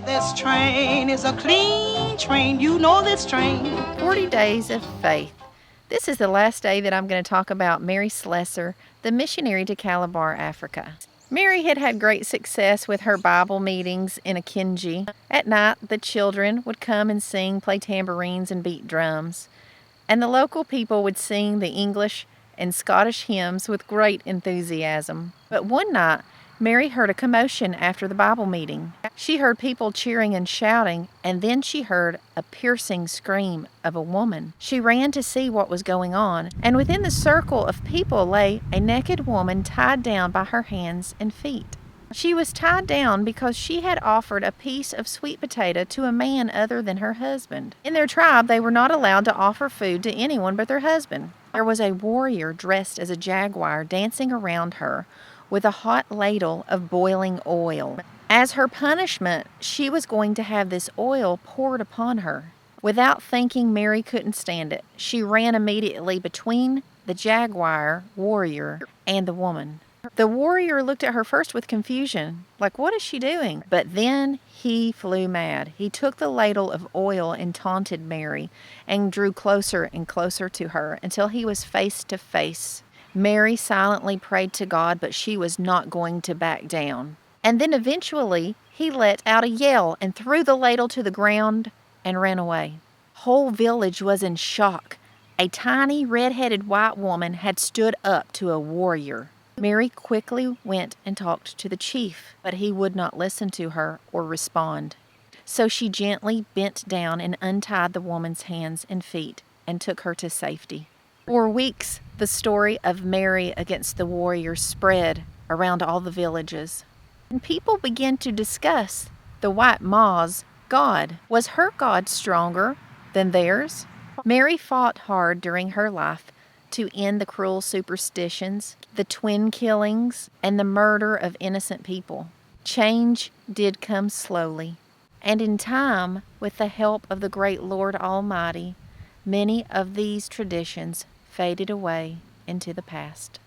This train is a clean train. You know this train. 40 Days of Faith. This is the last day that I'm going to talk about Mary Slessor, the missionary to Calabar, Africa. Mary had had great success with her Bible meetings in Akinji. At night, the children would come and sing, play tambourines, and beat drums. And the local people would sing the English and Scottish hymns with great enthusiasm. But one night, Mary heard a commotion after the Bible meeting. She heard people cheering and shouting, and then she heard a piercing scream of a woman. She ran to see what was going on, and within the circle of people lay a naked woman tied down by her hands and feet. She was tied down because she had offered a piece of sweet potato to a man other than her husband. In their tribe, they were not allowed to offer food to anyone but their husband. There was a warrior dressed as a jaguar dancing around her with a hot ladle of boiling oil. As her punishment, she was going to have this oil poured upon her. Without thinking, Mary couldn't stand it. She ran immediately between the jaguar warrior and the woman. The warrior looked at her first with confusion, like, what is she doing? But then he flew mad. He took the ladle of oil and taunted Mary and drew closer and closer to her until he was face to face. Mary silently prayed to God, but she was not going to back down. And then eventually he let out a yell and threw the ladle to the ground and ran away. Whole village was in shock. A tiny red-headed white woman had stood up to a warrior. Mary quickly went and talked to the chief, but he would not listen to her or respond. So she gently bent down and untied the woman's hands and feet and took her to safety. For weeks, the story of Mary against the warrior spread around all the villages. And people began to discuss the white Ma's God. Was her God stronger than theirs? Mary fought hard during her life to end the cruel superstitions, the twin killings, and the murder of innocent people. Change did come slowly, and in time, with the help of the great Lord Almighty, many of these traditions faded away into the past.